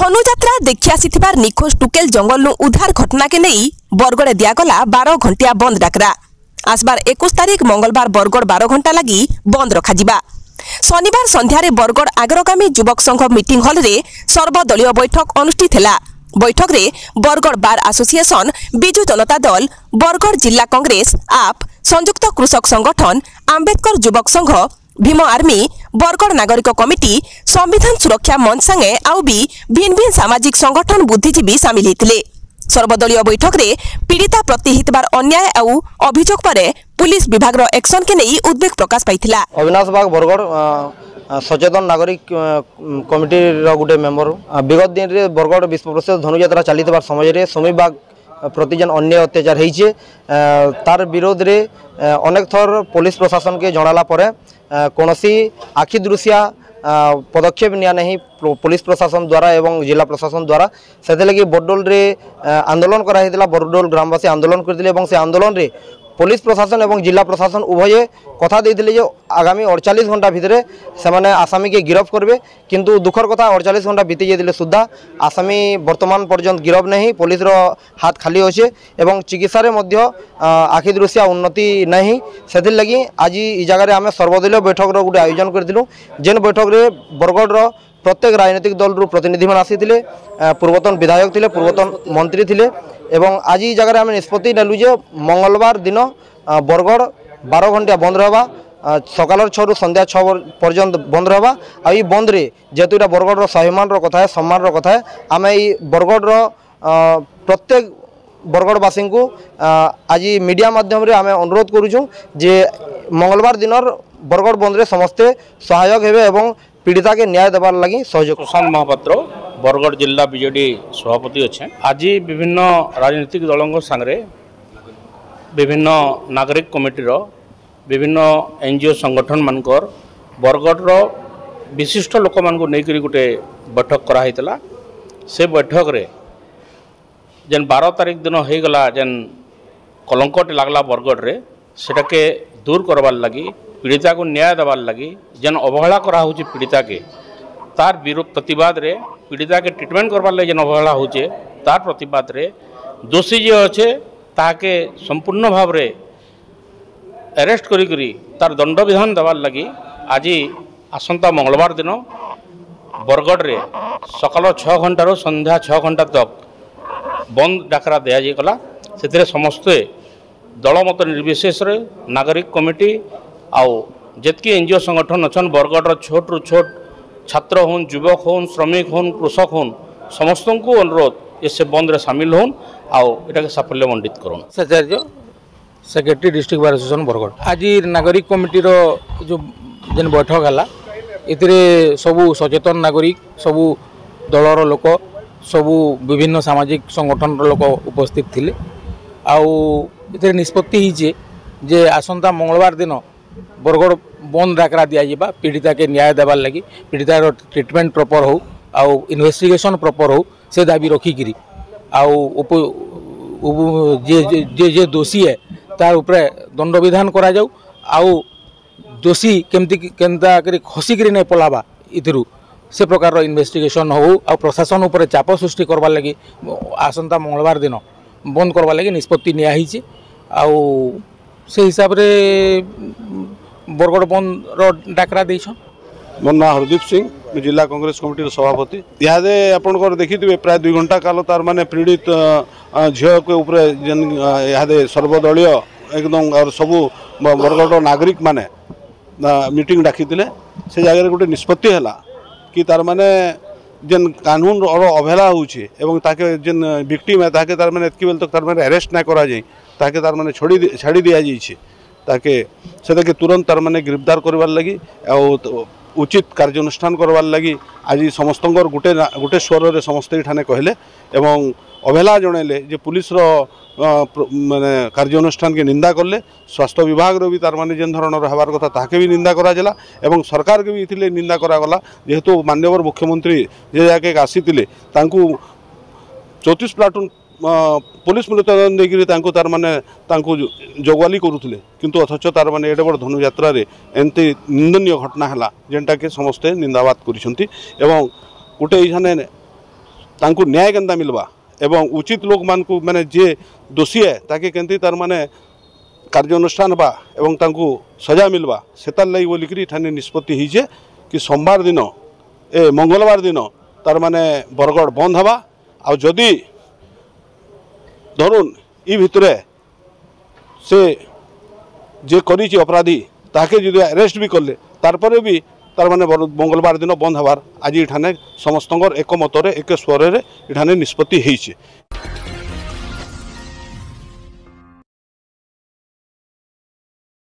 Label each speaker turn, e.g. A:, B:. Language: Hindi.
A: धनुजात्रा देखि आसिथिबार निखोज टुकेल जंगल उद्धार घटना के नहीं बरगड़े दियागला 12 घंटिया बंद डाकरा। आसबार 21 तारिख मंगलवार बरगड़ 12 घंटा लगी बंद रखा जिबा। शनिवार संध्यारे बरगड़ आग्रगामी युवक संघ मीटिंग हॉल रे सर्वदलीय बैठक अनुष्ठित हैला। बैठक रे बरगड़ बार एसोसिएशन, बिजु जनता दल, बरगड़ जिला कांग्रेस, आप, संयुक्त कृषक संगठन, आंबेडकर युवक संघ, भीम आर्मी, बरगड़ नागरिक कमिटी, संविधान सुरक्षा मंच संगे आउ भी भिन्न भिन्न सामाजिक संगठन बुद्धिजीवी सामिल होते। सर्वदलीय बैठक रे पीड़िता प्रति हितबार अन्याय आउ अभियोग पर पुलिस विभाग रो एक्शन के नहीं उद्वेग प्रकाश पाइथिला।
B: अविनाश बाग बरगड़ सचेतन नागरिक कमिटी गोटे मेम्बर विगत दिन रे बरगड़ विश्व प्रसिद्ध धनुजात्रा चली समय रे समीप बाग प्रति जन अन्य अत्याचार होइछे। तार विरोध रे अनेक थर पुलिस प्रशासन के जणाला परे कोनोसी आखि दृश्या पदक्षेप निया नहीं पुलिस प्रशासन द्वारा एवं जिला प्रशासन द्वारा। से लगी बरडोल रे आंदोलन कराइला। बरडोल ग्रामवासी आंदोलन करते से आंदोलन रे पुलिस प्रशासन एवं जिला प्रशासन उभय कथा देते जो आगामी 48 घंटा भितर से आसामी के गिरफ करबे, किंतु दुखर कथा 48 घंटा बीती जाते सुधा आसामी वर्तमान पर्यंत गिरफ नहीं। पुलिस रो हाथ खाली अच्छे एवं चिकित्सा रे मध्य आखि दृश्या उन्नति नहीं। से लगी आज ई जगह आम सर्वदलीय बैठक गोटे आयोजन करूँ, जेन बैठक रे बरगड़ प्रत्येक राजनीतिक दल रु प्रतिनिधि मान आसीथिले, पूर्वतन विधायक थिले, पूर्वतन मंत्री थिले एवं आज ई जगह आम निष्पत्ति नेलु जे मंगलवार दिन बरगड़ 12 घंटा बंद रहा। सकाल 6 रु संध्या 6 पर्यंत बंद रहा। आ ई बंद रे जेतु इटा बरगड़ स्वाभिमान कथा है, सम्मान कथा है, आम ई बरगड़ प्रत्येक बरगड़वासी को आज मीडिया माध्यम रे आम अनुरोध करूँ जे मंगलवार दिन बरगड़ बंद रे समस्ते सहायक हेबे एवं पीड़िता के न्याय देवार लगी सहयोग।
C: प्रशांत महापात्र बरगड़ जिला बीजेडी सभापति अच्छे। आज विभिन्न राजनीतिक दलों सांगे विभिन्न नागरिक कमिटी विभिन्न एनजीओ संगठन मानकर बरगड़ विशिष्ट लोक मान नहीं गोटे बैठक कराइला। से बैठक रे जेन 12 तारिख दिन हो गला जेन कलंकट लागला बरगड़ रे सेटा के दूर करवार लगी, पीड़िता को न्याय देवार लगी, जेन अवहेला करा होची पीड़िता के तार विरोध प्रतिवाद रे पीड़िता के ट्रीटमेंट करवार लगी जेन अवहेला होचे तार प्रतिवाद रे दोषी जे अच्छे ताके संपूर्ण भाव रे अरेस्ट करी तार दंड विधान देवार लगी आज आसंता मंगलवार दिन बरगड़ रे सकाल 6 घंटा संध्या 6 घंटा तक बंद डाकरा दिगला। से समस्ते दलमत निर्विशेष रे नागरिक कमिटी आउ जितकी एनजीओ संगठन अच्छा बरगड़ छोट रु छोट छात्र होन, युवक होन, श्रमिक होन, कृषक होन, समस्त को अनुरोध ये बंद रे सामिल होन आउ एटा के साफल्य मंडित करूँ।
D: Secretary district bar association Bargarh आज नागरिक कमिटी जो जेन बैठक है ये सबू सचेतन नागरिक, सबू दलर लोक, सबू विभिन्न सामाजिक संगठन लोक उपस्थित थिले। आउ निष्पत्ति होइछे जे आसंता मंगलवार दिन बरगड़ बंद डाकरा दिया पीड़िता के न्याय देवार लगी, पीड़ितार ट्रीटमेंट प्रॉपर हो आउ इन्वेस्टिगेशन प्रॉपर हो से दाबी रखिकी आउ जे दोषी है तार उपरे दंड विधान करा जाऊ आउ दोषी केमता करी खसिक नहीं पलावा इधरू से प्रकार इन्वेस्टिगेशन हो आ प्रशासन उपर चाप सृष्टि करवार लगी आसंता मंगलवार दिन बंद करवार लगी निष्पत्ति निया हिचे। आउ से हिसाब रे बरगड़ बंद डाकरा देछन।
E: मोर ना हरदीप सिंह, जिला कांग्रेस कमिटी सभापति। इहादे आपन देखिथे प्राय 2 घंटा काल तार माने पीड़ित झील के ऊपर जेन इहादे सर्वदलीय एकदम और सबू बरगड़ नागरिक माने मीटिंग डाकिथिले। से जगह गोटे निष्पत्ति है कि तार माने जेन कानून और अवहेला होउछे एवं ताके जेन विक्टिम है ताके तार माने एतकी बेल तक तार माने अरेस्ट ना करा जाय, ताके तार माने छाड़ी दिया जाइछे, ताके से तुरंत तार माने गिरफ्तार करवार लगी उचित कार्यानुष्ठान करवार लगी आज समस्त गोटे गोटे स्वर रे समस्ते ठाने कहले एवं अवहेला जनइले जे पुलिस रो माने कार्यानुष्ठान के निंदा करले। स्वास्थ्य विभाग रो भी तार माने जेन धरणर हबार कथा ताके भी निंदा करा जाला एवं सरकार के भी इथिले निंदा करा गला। जेहेतु माननीय मुख्यमंत्री जे जाके आसीतिले तांकू 34 प्लाटून पुलिस मुतयन देकरी तांको तार माने तांको जगवाली करुले, किंतु अथच तार माने एडे बड़ धनुयात्रा रे एंती निंदनीय घटना हला जेनटा के समस्ते निंदाबाद करिसंती एवं गोटे इहाने तांकु न्याय केन्ता मिलवा एवं उचित लोक मानकु माने जे दोषी है ताके केंती तार माने कार्यानुष्ठान बा एवं तांकु सजा मिलवा सेतार लई बोलिकरी ठाने निष्पत्ति हिजे कि सोमवार दिन ए मंगलवार दिन तार माने बरगढ़ बंद हवा आ जदि धरुन ई भितरे से जे करी अपराधी ताके जदि अरेस्ट भी कले तारपरे भी तार माने मंगलवार दिन बंद हवार आज इठाने समस्त एकमतरे एक स्वर इठाने निष्पत्ति होइछे।